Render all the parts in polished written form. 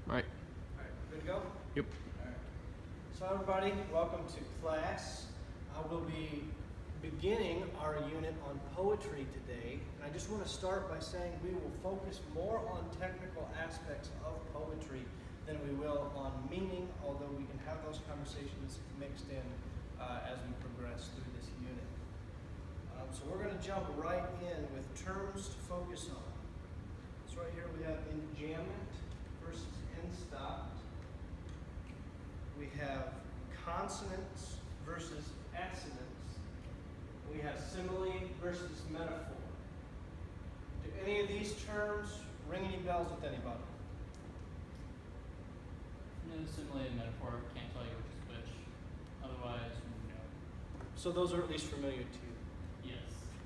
Right. All right, good to go? Yep. All right. So everybody, welcome to class. I will be beginning our unit on poetry today. And I just want to start by saying we will focus more on technical aspects of poetry than we will on meaning, although we can have those conversations mixed in as we progress through this unit. So we're going to jump right in with terms to focus on. So right here we have enjambment versus enstopped. We have consonants versus assonants. We have simile versus metaphor. Do any of these terms ring any bells with anybody? No, simile and metaphor, can't tell you which is which. Otherwise, no. So those are at least familiar to you. Yes.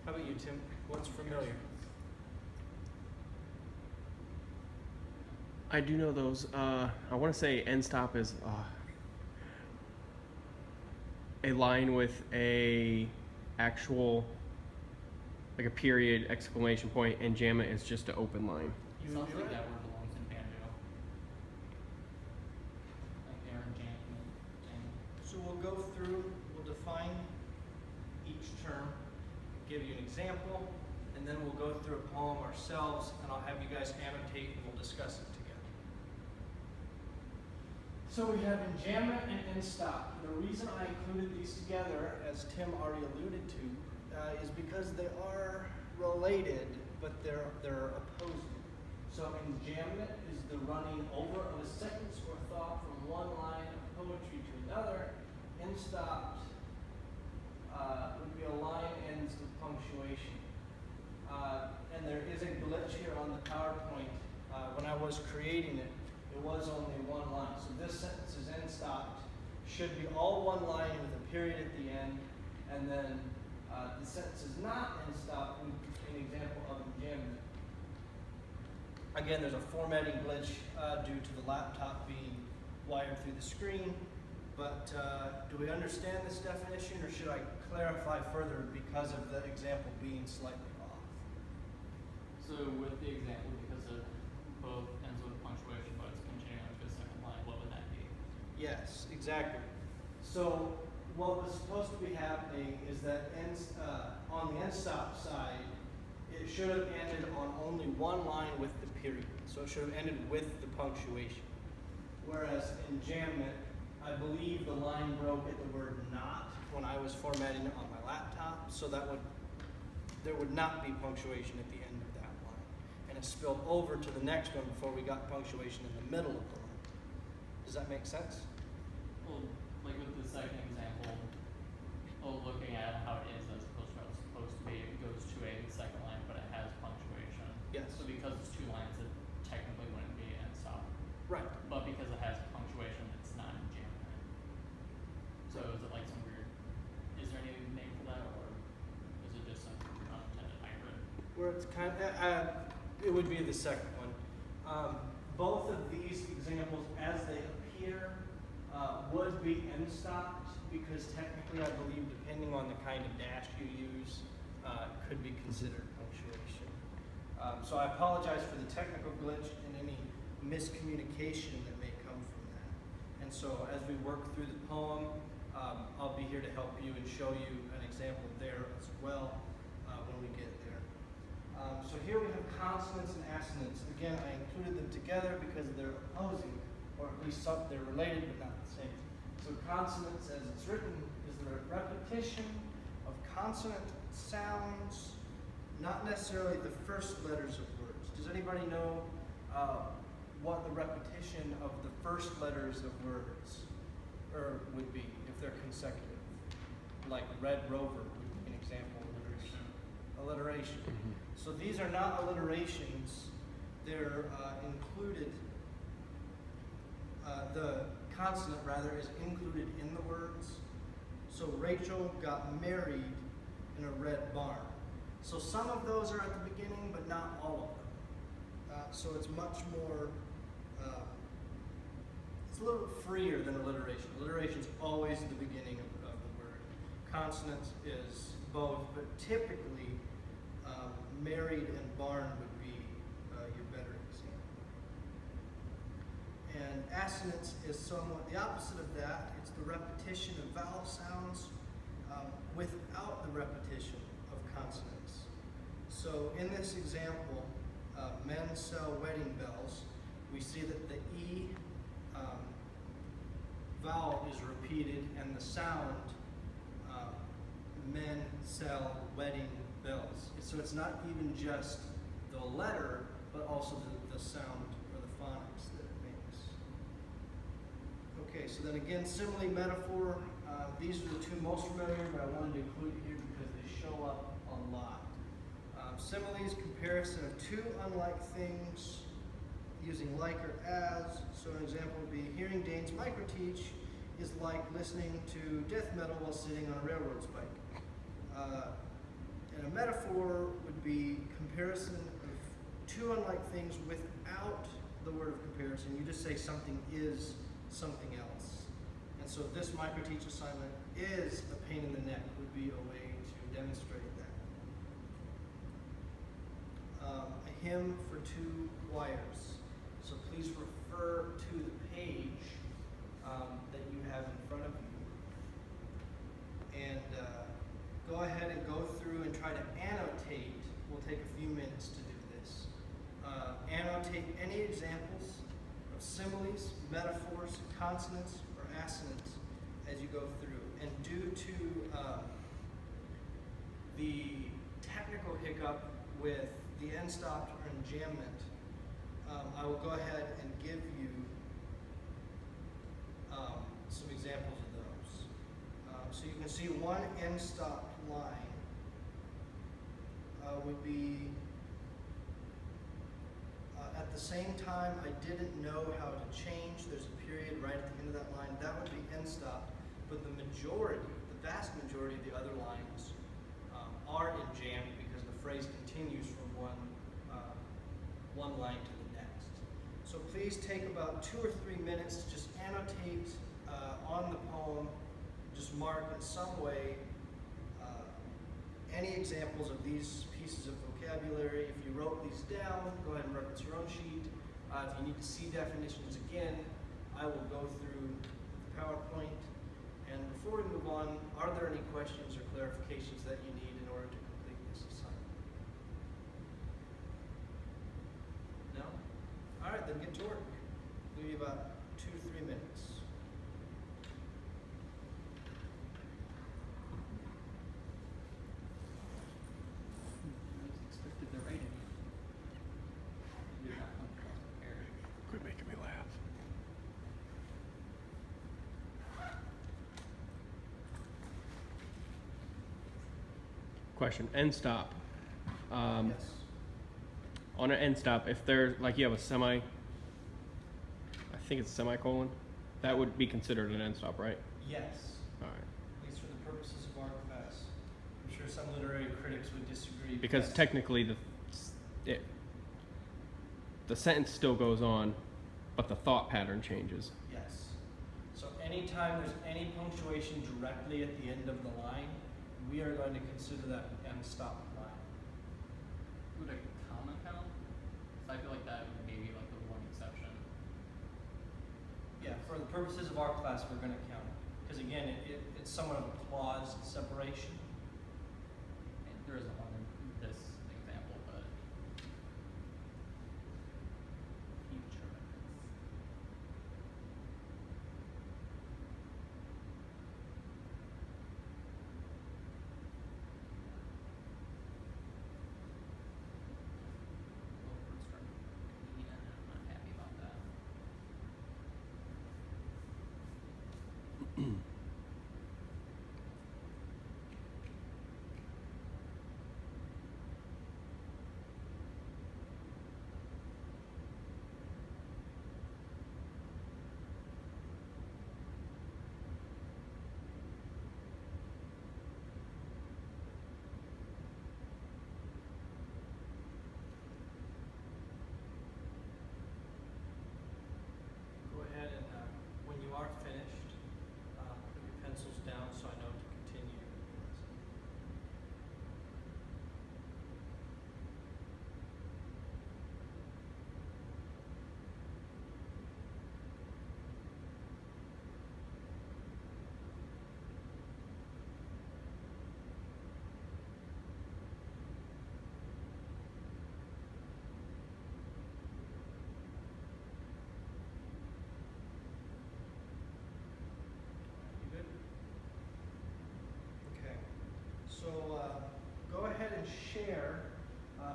How about you, Tim? What's familiar? I do know those. I want to say end stop is a line with a actual, like a period, exclamation point, and jam it is just an open line. It sounds like that word belongs in banjo. Like Aaron Jackman. So we'll go through, we'll define each term, give you an example, and then we'll go through a poem ourselves, and I'll have you guys annotate and we'll discuss it together. So we have enjambment and enstop. The reason I included these together, as Tim already alluded to, is because they are related, but they're opposing. So enjambment is the running over of a sentence or thought from one line of poetry to another. Enstopped would be a line ends with punctuation. And there is a glitch here on the PowerPoint. When I was creating it, it was only one line. So this sentence is enstopped. Should be all one line with a period at the end. And then the sentence is not enstopped would be an example of enjambment. Again, there's a formatting glitch due to the laptop being wired through the screen. But do we understand this definition, or should I clarify further because of the example being slightly off? So with the example, because it both ends with punctuation, but it's continuing on to a second line, what would that be? Yes, exactly. So what was supposed to be happening is that on the enstop side, it should have ended on only one line with the period. So it should have ended with the punctuation. Whereas enjambment, I believe the line broke at the word not when I was formatting it on my laptop, so there would not be punctuation at the end of that line. And it spilled over to the next one before we got punctuation in the middle of the line. Does that make sense? Well, like with the second example, looking at how it is as opposed to how it's supposed to be, it goes to a second line, but it has punctuation. Yes. So because it's two lines, it technically wouldn't be enstop. Right. But because it has punctuation, it's not enjambment. So is it like some weird, is there any name for that, or is it just some unintended hybrid? Where it's kind of, it would be the second one. Both of these examples, as they appear, would be enstopped because technically, I believe, depending on the kind of dash you use, could be considered punctuation. So I apologize for the technical glitch and any miscommunication that may come from that. And so as we work through the poem, I'll be here to help you and show you an example there as well when we get there. So here we have consonants and assonants. Again, I included them together because they're opposing, or at least they're related but not the same. So consonants, as it's written, is the repetition of consonant sounds, not necessarily the first letters of words. Does anybody know what the repetition of the first letters of words would be if they're consecutive? Like Red Rover would be an example of alliteration. Mm-hmm. So these are not alliterations. They're included. The consonant, rather, is included in the words. So Rachel got married in a red barn. So some of those are at the beginning, but not all of them. So it's much more, it's a little freer than alliteration. Alliteration is always the beginning of the word. Consonants is both, but typically married and barn would be your better example. assonance is somewhat the opposite of that. It's the repetition of vowel sounds without the repetition of consonants. So in this example, men sell wedding bells, we see that the E vowel is repeated and the sound men sell wedding bells. So it's not even just the letter, but also the sound or the phonics that it makes. Okay, so then again, simile, metaphor, these are the two most familiar, but I wanted to include it here because they show up a lot. Similes, comparison of two unlike things using like or as. So an example would be, hearing Dane's Microteach is like listening to death metal while sitting on a railroad spike. And a metaphor would be comparison of two unlike things without the word of comparison. You just say something is something else. And so this Microteach assignment is a pain in the neck, would be a way to demonstrate that. A hymn for two choirs. So please refer to the page that you have in front of you. And go ahead and go through and try to annotate. We'll take a few minutes to do this. Annotate any examples of similes, metaphors, consonants, or assonants as you go through. And due to the technical hiccup with the end stop or enjambment, I will go ahead and give you some examples of those. So you can see one end stop line would be, at the same time I didn't know how to change, there's a period right at the end of that line, that would be end stop, but the majority, the vast majority of the other lines are enjambed because the phrase continues from one line to the next. So please take about 2 or 3 minutes to just annotate on the poem, just mark in some way any examples of these pieces of vocabulary. If you wrote these down, go ahead and reference your own sheet. If you need to see definitions again, I will go through the PowerPoint. And before we move on, are there any questions or clarifications that you need in order to complete this assignment? No? All right, then get to work. Give you about 2 to 3 minutes. Expected the rating. Did not come prepared. Quit making me laugh. Question, end stop. Yes. On an end stop, if there's, like you have a semi, I think it's a semicolon, that would be considered an end stop, right? Yes. All right. At least for the purposes of our class. I'm sure some literary critics would disagree. Because yes. technically the sentence still goes on, but the thought pattern changes. Yes. So anytime there's any punctuation directly at the end of the line, we are going to consider that an end stop line. Would a comma count? So I feel like that would maybe like the one exception. Yeah, for the purposes of our class, we're going to count it. Because again, it's somewhat of a clause separation. And there isn't one in this example, but future reference. Overstruck P, and I'm not happy about that.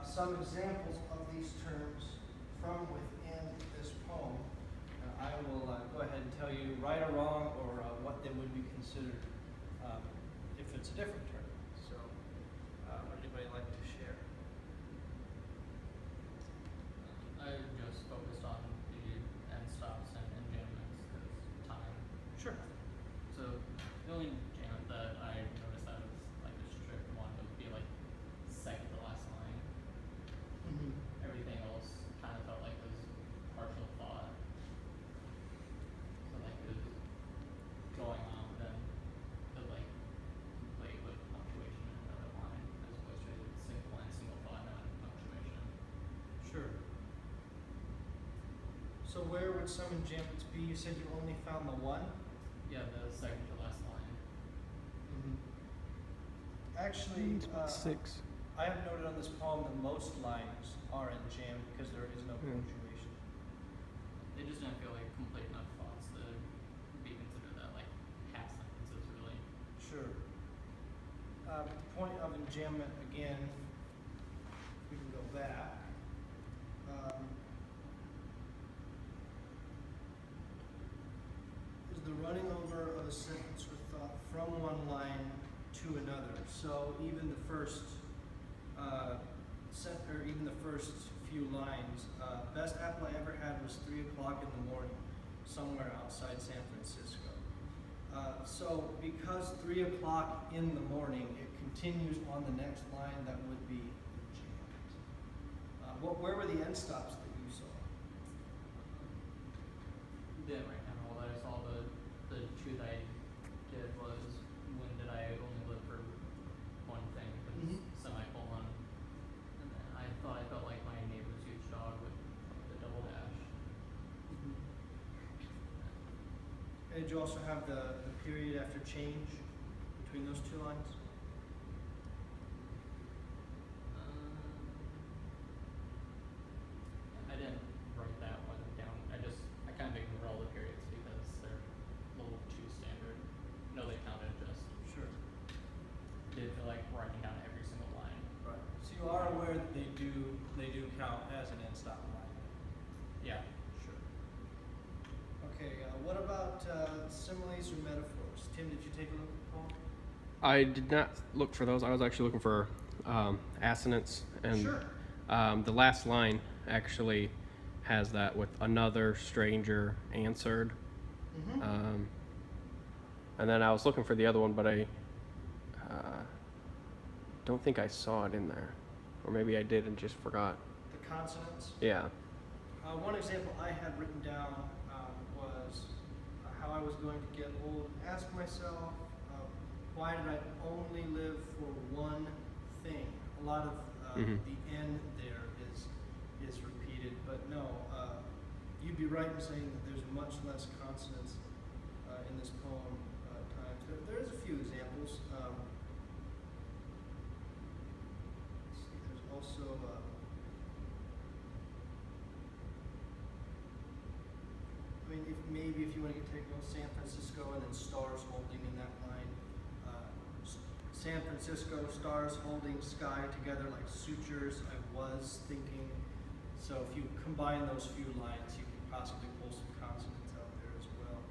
some examples of these terms from within this poem. I will go ahead and tell you right or wrong, or what they would be considered if it's a different term. So, would anybody like to share? I just focused on the end stops and enjambments because time. Sure. So the only jam that I noticed that was like a strict one would be like second to last line. Mm-hmm. Everything else kind of felt like it was partial thought. So like it was going on, but then it like complete with punctuation in another line as opposed to a single line, single thought, not punctuation. Sure. So where would some enjambments be? You said you only found the one? Yeah, the second to last line. Mm-hmm. Actually, Six. I have noted on this poem that most lines are in jam because there is no Yeah. punctuation. They just didn't feel like complete enough thoughts to be considered that like half sentences really. Sure. The point of enjambment, again, we can go back. Is the running over of a sentence or thought from one line to another. So even the first or even the first few lines. Best apple I ever had was 3 o'clock in the morning, somewhere outside San Francisco. So because 3 o'clock in the morning, it continues on the next line that would be jammed. Where were the end stops that you saw? Didn't write down all that. I saw the two that I did was when did I only live for one thing, because semicolon. And then I thought I felt like my neighbor's huge dog with the double dash. And did you also have the period after change between those two lines? I didn't write that one down. I kind of ignored all the periods because they're a little too standard. No, they counted, just Sure. did feel like writing down every single line. Right. So you are aware that they do count as an end stop line? Yeah. Sure. Okay, what about similes or metaphors? Tim, did you take a look at the poem? I did not look for those. I was actually looking for assonance, and Sure. the last line actually has that with another stranger answered. Mm-hmm. And then I was looking for the other one, but I don't think I saw it in there, or maybe I did and just forgot. The consonants. Yeah. One example I had written down was how I was going to get old and ask myself, why did I only live for one thing? A lot of Mhm. the N there is repeated, but no, you'd be right in saying that there's much less consonants in this poem times. There is a few examples. Let's see, there's also I mean, if you want to get technical, San Francisco and then stars holding in that line. San Francisco, stars holding sky together like sutures, I was thinking. So if you combine those few lines, you can possibly pull some consonants out there as well.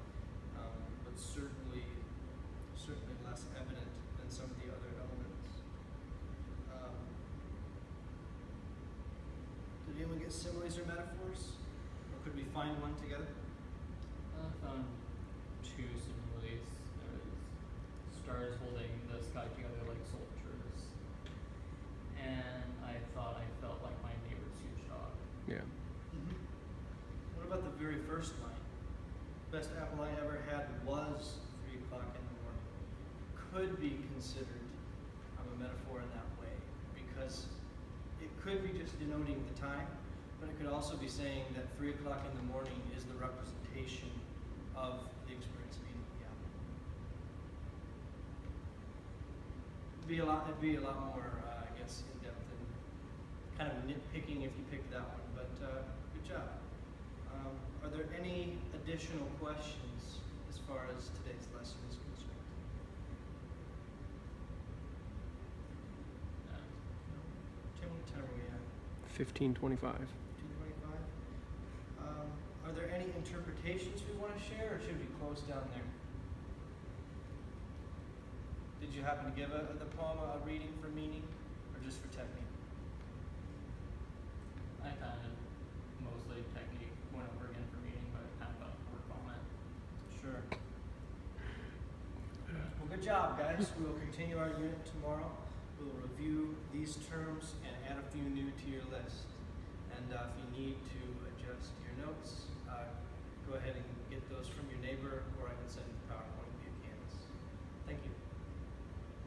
But certainly less evident than some of the other elements. Did anyone get similes or metaphors? Or could we find one together? I found two similes. There was stars holding the sky together like soldiers. And I thought I felt like my neighbor's huge dog. Yeah. Mm-hmm. What about the very first line? Best apple I ever had was 3 o'clock in the morning. Could be considered a metaphor in that way, because it could be just denoting the time, but it could also be saying that 3 o'clock in the morning is the representation of the experience of eating the apple. It'd be a lot more, I guess, in depth and kind of nitpicking if you picked that one, but good job. Are there any additional questions as far as today's lesson is concerned? No. Tim, what time are we at? 1525. 225. Are there any interpretations we want to share, or should we close down there? Did you happen to give the poem a reading for meaning, or just for technique? I kind of mostly technique went over again for meeting, but kind of a work on it. Sure. Well, good job, guys. We will continue our unit tomorrow. We will review these terms and add a few new to your list. And if you need to adjust your notes, go ahead and get those from your neighbor, or I can send